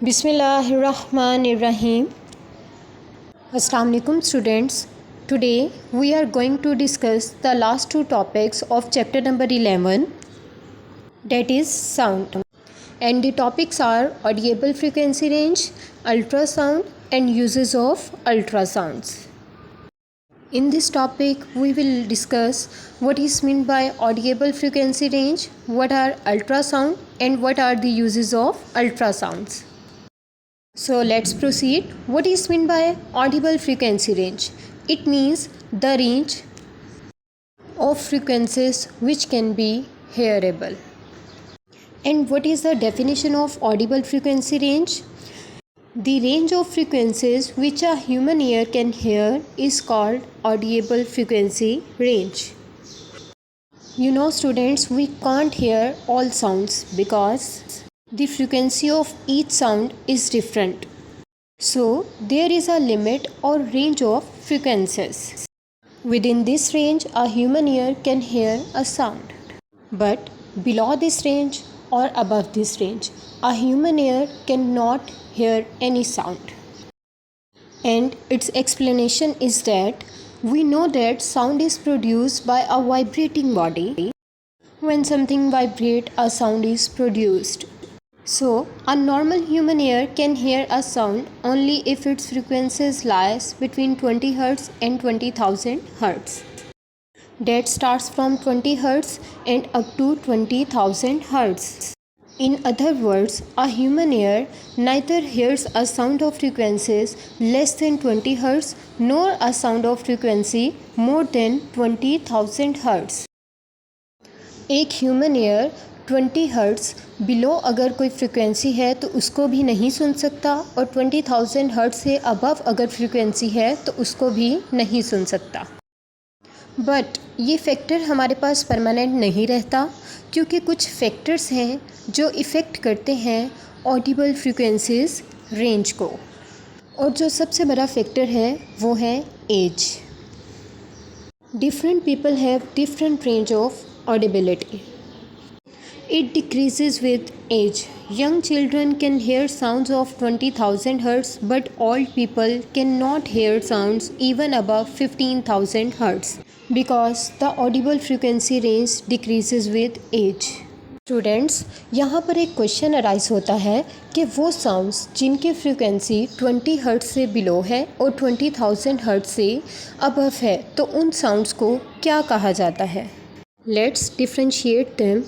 Bismillahirrahmanirrahim. Assalamu alaikum students. Today we are going to discuss the last two topics of chapter number 11, that is sound. And the topics are audible frequency range, ultrasound and uses of ultrasounds. In this topic we will discuss what is meant by audible frequency range, what are ultrasound and what are the uses of ultrasounds. So let's proceed. What is meant by audible frequency range? It means the range of frequencies which can be hearable. And what is the definition of audible frequency range? The range of frequencies which a human ear can hear is called audible frequency range. You know students, we can't hear all sounds because the frequency of each sound is different. So there is a limit or range of frequencies. Within this range, a human ear can hear a sound. But below this range or above this range, a human ear cannot hear any sound. And its explanation is that we know that sound is produced by a vibrating body. When something vibrates, a sound is produced. So, a normal human ear can hear a sound only if its frequencies lies between 20 Hz and 20,000 Hz. That starts from 20 Hz and up to 20,000 Hz. In other words, a human ear neither hears a sound of frequencies less than 20 Hz nor a sound of frequency more than 20,000 Hz. एक human ear 20 hertz below अगर कोई frequency है तो उसको भी नहीं सुन सकता और 20,000 हर्ट्ज़ से अबव अगर फ्रीक्वेंसी है तो उसको भी नहीं सुन सकता. बट ये फैक्टर हमारे पास परमानेंट नहीं रहता क्योंकि कुछ फैक्टर्स हैं जो इफ़ेक्ट करते हैं ऑडिबल फ्रीक्वेंसीज रेंज को. और जो सबसे बड़ा फैक्टर है वो है age. Different people have different range of audibility. It decreases with age. Young children can hear sounds of 20,000 Hz, but old people cannot hear sounds even above 15,000 Hz because the audible frequency range decreases with age. Students, यहाँ पर एक question arise होता है कि वो sounds जिनकी frequency 20 hertz से below है और 20,000 हर्ट्ज़ से अबव है तो उन साउंड्स को क्या कहा जाता है. Let's differentiate them.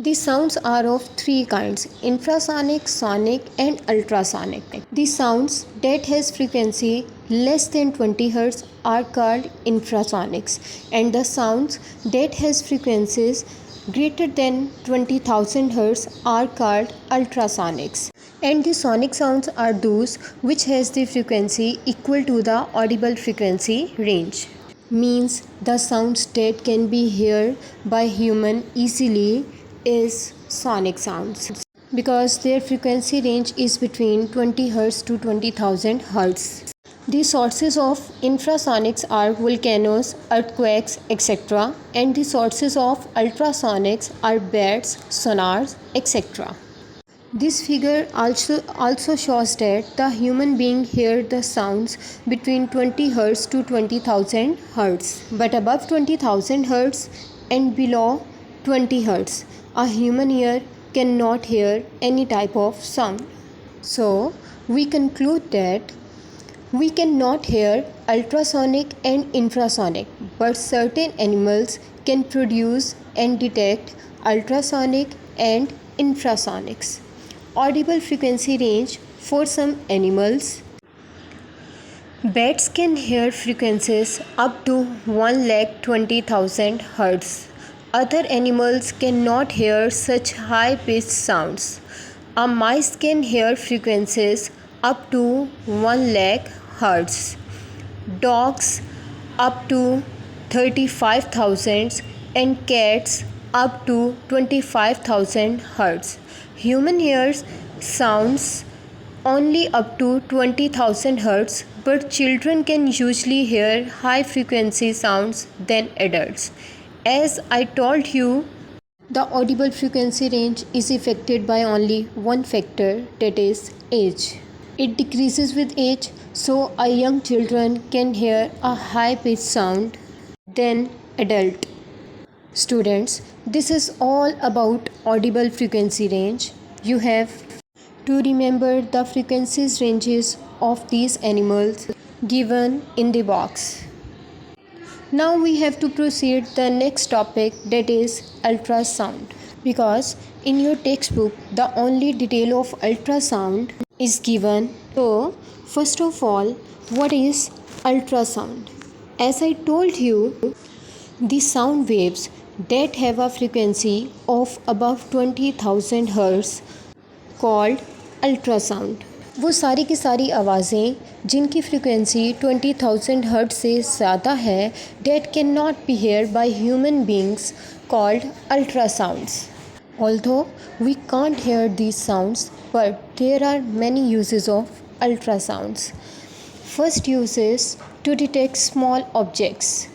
The sounds are of three kinds: infrasonic, sonic and ultrasonic. The sounds that has frequency less than 20 Hz are called infrasonics and the sounds that has frequencies greater than 20,000 Hz are called ultrasonics. And the sonic sounds are those which has the frequency equal to the audible frequency range. Means the sounds that can be heard by human easily is sonic sounds because their frequency range is between 20 Hz to 20,000 Hz. The sources of infrasonics are volcanoes, earthquakes, etc. and the sources of ultrasonics are bats, sonars, etc. This figure also shows that the human being hear the sounds between 20 Hz to 20,000 Hz. But above 20,000 Hz and below 20 Hz, a human ear cannot hear any type of sound. So, we conclude that we cannot hear ultrasonic and infrasonic, but certain animals can produce and detect ultrasonic and infrasonics. Audible frequency range for some animals. Bats can hear frequencies up to 1,20,000 Hz. Other animals cannot hear such high-pitched sounds. A mice can hear frequencies up to 1,00,000 Hz. Dogs up to 35,000 and cats up to 25,000 Hz. Human hears sounds only up to 20,000 Hz, but children can usually hear high frequency sounds than adults. As I told you, The audible frequency range is affected by only one factor, that is age. It decreases with age, so a young children can hear a high pitched sound than adult. Students, this is all about audible frequency range. You have to remember the frequencies ranges of these animals given in the box. Now we have to proceed the next topic, that is ultrasound, because in your textbook the only detail of ultrasound is given. So first of all, what is ultrasound? As I told you, the sound waves that have a frequency of above 20,000 Hz called ultrasound. वो सारी की सारी आवाज़ें जिनकी frequency 20,000 hertz से ज़्यादा है, that cannot be heard by human beings, called ultrasounds. Although we can't hear these sounds, but there are many uses of ultrasounds. First use is to detect small objects.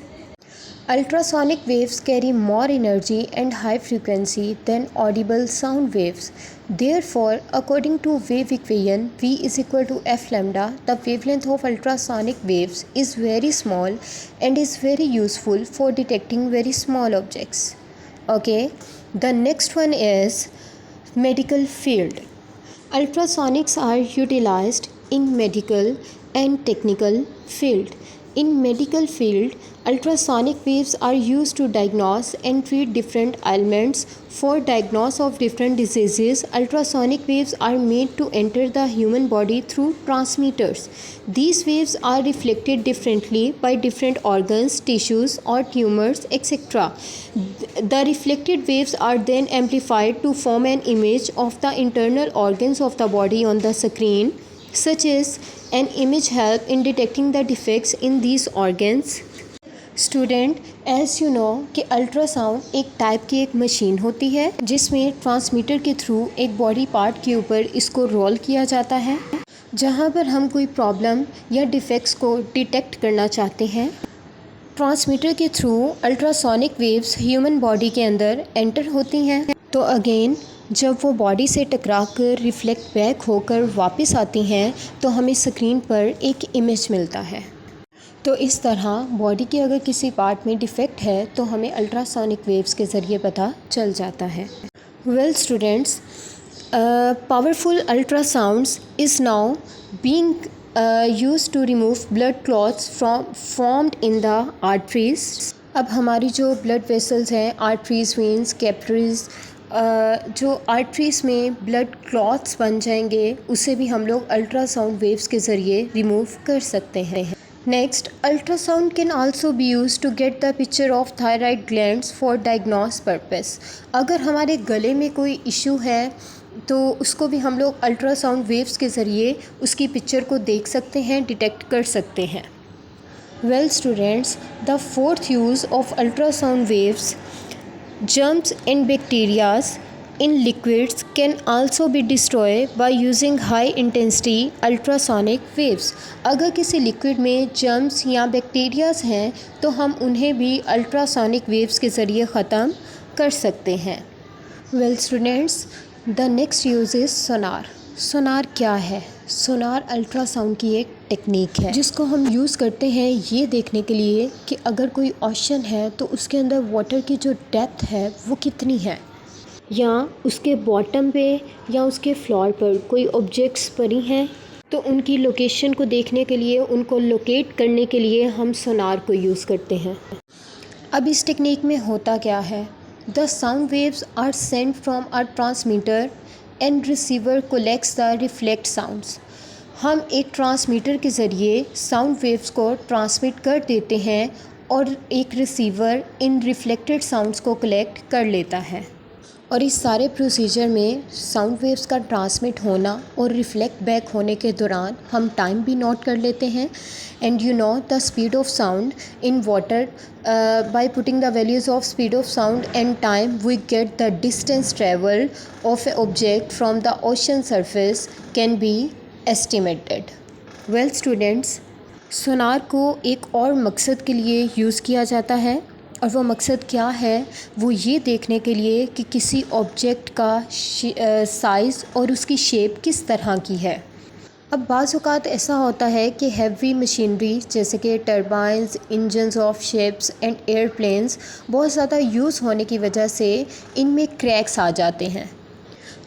Ultrasonic waves carry more energy and high frequency than audible sound waves. Therefore, according to wave equation V is equal to F lambda, the wavelength of ultrasonic waves is very small and is very useful for detecting very small objects. Okay, the next one is medical field. Ultrasonics are utilized in medical and technical field. In medical field, ultrasonic waves are used to diagnose and treat different ailments. For diagnosis of different diseases, ultrasonic waves are made to enter the human body through transmitters. These waves are reflected differently by different organs, tissues or tumors, etc. The reflected waves are then amplified to form an image of the internal organs of the body on the screen. Such as an image help in detecting the defects in these organs. Student, as you know कि ultrasound एक type की एक machine होती है जिसमें transmitter के through एक body part के ऊपर इसको रोल किया जाता है, जहां पर हम कोई प्रॉब्लम या डिफेक्ट्स को डिटेक्ट करना चाहते हैं। ट्रांसमीटर के through ultrasonic waves human body के अंदर एंटर होती हैं, तो अगेन जब वो बॉडी से टकरा कर रिफ्लेक्ट बैक होकर वापस आती हैं तो हमें स्क्रीन पर एक इमेज मिलता है। तो इस तरह बॉडी के अगर किसी पार्ट में डिफेक्ट है तो हमें अल्ट्रासोनिक वेव्स के ज़रिए पता चल जाता है। Well students, powerful ultrasounds is now being used to remove blood clots formed in the arteries. अब हमारी जो ब्लड वेसल्स हैं, आर्टरीज, वेंस, कैपिलरीज, जो आर्टरीज में ब्लड क्लॉट्स बन जाएंगे उसे भी हम लोग अल्ट्रासाउंड वेव्स के ज़रिए रिमूव कर सकते हैं। Next, ultrasound can also be use to get the picture of thyroid glands for diagnose purpose. अगर हमारे गले में कोई इशू है तो उसको भी हम लोग अल्ट्रासाउंड वेव्स के ज़रिए उसकी पिक्चर को देख सकते हैं, डिटेक्ट कर सकते हैं। Well students, the fourth use of ultrasound waves, germs and bacteria in liquids can also be destroyed by using high intensity ultrasonic waves. अगर किसी लिक्विड में जर्म्स या बैक्टीरियाज हैं तो हम उन्हें भी अल्ट्रासोनिक वेव्स के ज़रिए ख़त्म कर सकते हैं। Well students, the next use is sonar. Sonar क्या है? सोनार अल्ट्रासाउंड की एक टेक्निक है जिसको हम यूज़ करते हैं ये देखने के लिए कि अगर कोई ओशन है तो उसके अंदर वाटर की जो डेप्थ है वो कितनी है, या उसके बॉटम पे या उसके फ्लोर पर कोई ऑब्जेक्ट्स पड़ी हैं तो उनकी लोकेशन को देखने के लिए, उनको लोकेट करने के लिए हम सोनार को यूज़ करते हैं। अब इस टेक्निक में होता क्या है? The sound waves are sent from a transmitter and receiver collects the reflect sounds. हम एक ट्रांसमीटर के ज़रिए साउंड वेव्स को ट्रांसमिट कर देते हैं और एक रिसीवर इन रिफ्लेक्टेड साउंड्स को कलेक्ट कर लेता है। और इस सारे प्रोसीजर में साउंड वेव्स का ट्रांसमिट होना और रिफ्लेक्ट बैक होने के दौरान हम टाइम भी नोट कर लेते हैं। And you know the speed of sound in water, by putting the values of speed of sound and time we get the distance travel of a object from the ocean surface can be estimated. Well students, sonar को एक और मकसद के लिए use किया जाता है। और वो मकसद क्या है, वो ये देखने के लिए कि किसी ऑब्जेक्ट का साइज़ और उसकी शेप किस तरह की है। अब बाज़ औक़ात ऐसा होता है कि हैवी मशीनरी जैसे कि turbines, engines of ships and airplanes बहुत ज़्यादा यूज़ होने की वजह से इनमें क्रैक्स आ जाते हैं।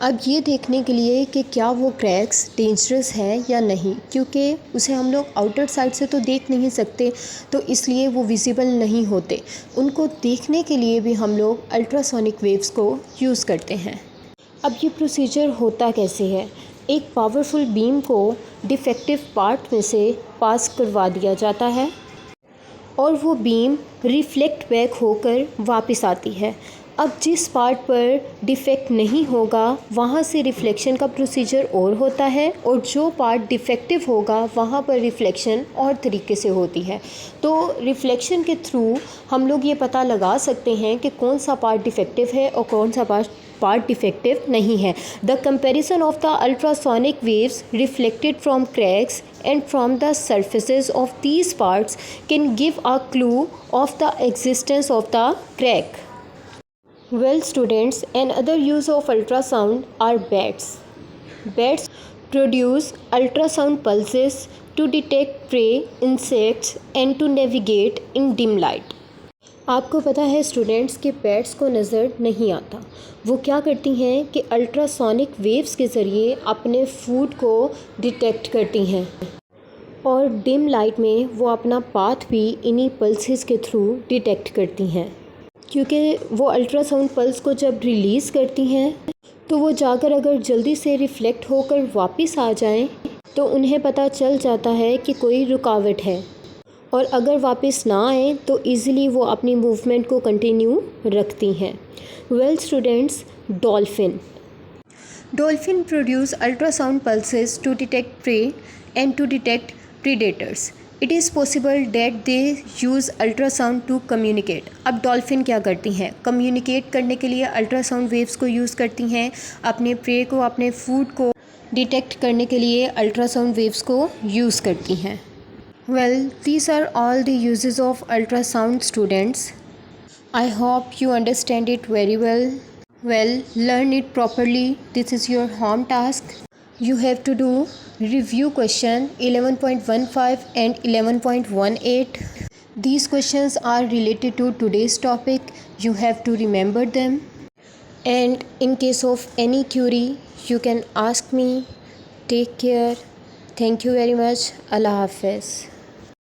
अब ये देखने के लिए कि क्या वो क्रैक्स डेंजरस है या नहीं, क्योंकि उसे हम लोग आउटर साइड से तो देख नहीं सकते, तो इसलिए वो विजिबल नहीं होते। उनको देखने के लिए भी हम लोग अल्ट्रासोनिक वेव्स को यूज़ करते हैं। अब ये प्रोसीजर होता कैसे है, एक पावरफुल बीम को डिफेक्टिव पार्ट में से पास करवा दिया जाता है और वो बीम रिफ्लेक्ट बैक होकर वापस आती है। अब जिस पार्ट पर डिफ़ेक्ट नहीं होगा वहाँ से रिफ़्लेक्शन का प्रोसीजर और होता है, और जो पार्ट डिफ़ेक्टिव होगा वहाँ पर रिफ़्लेक्शन और तरीके से होती है। तो रिफ़्लेक्शन के थ्रू हम लोग ये पता लगा सकते हैं कि कौन सा पार्ट डिफ़ेक्टिव है और कौन सा पार्ट डिफेक्टिव नहीं है। The comparison of the ultrasonic waves reflected from cracks and from the surfaces of these parts can give a clue of the existence of the crack. Well students, another use of ultrasound are bats. Bats produce ultrasound pulses to detect prey insects and to navigate in dim light. आपको पता है students कि bats को नज़र नहीं आता, वो क्या करती हैं कि अल्ट्रासोनिक वेव्स के ज़रिए अपने फूड को डिटेक्ट करती हैं और डिम लाइट में वो अपना पाथ भी इन्हीं पल्सेस के थ्रू डिटेक्ट करती हैं। क्योंकि वो अल्ट्रासाउंड पल्स को जब रिलीज़ करती हैं तो वो जाकर अगर जल्दी से रिफ़्लेक्ट होकर वापस आ जाएं तो उन्हें पता चल जाता है कि कोई रुकावट है, और अगर वापस ना आए तो इजीली वो अपनी मूवमेंट को कंटिन्यू रखती हैं। Well students, dolphin produce ultrasound pulses to detect prey and to detect predators. It is possible that they use ultrasound to communicate. अब डॉल्फिन क्या करती हैं, कम्युनिकेट करने के लिए अल्ट्रासाउंड वेव्स को यूज़ करती हैं, अपने प्रे को, अपने फूड को डिटेक्ट करने के लिए अल्ट्रासाउंड वेव्स को यूज़ करती हैं। Well, these are all the uses of ultrasound, students. I hope you understand it very well. Well, learn it properly. This is your home task. You have to do review question 11.15 and 11.18. These questions are related to today's topic. You have to remember them. And in case of any query, you can ask me. Take care. Thank you very much. Allah Hafiz.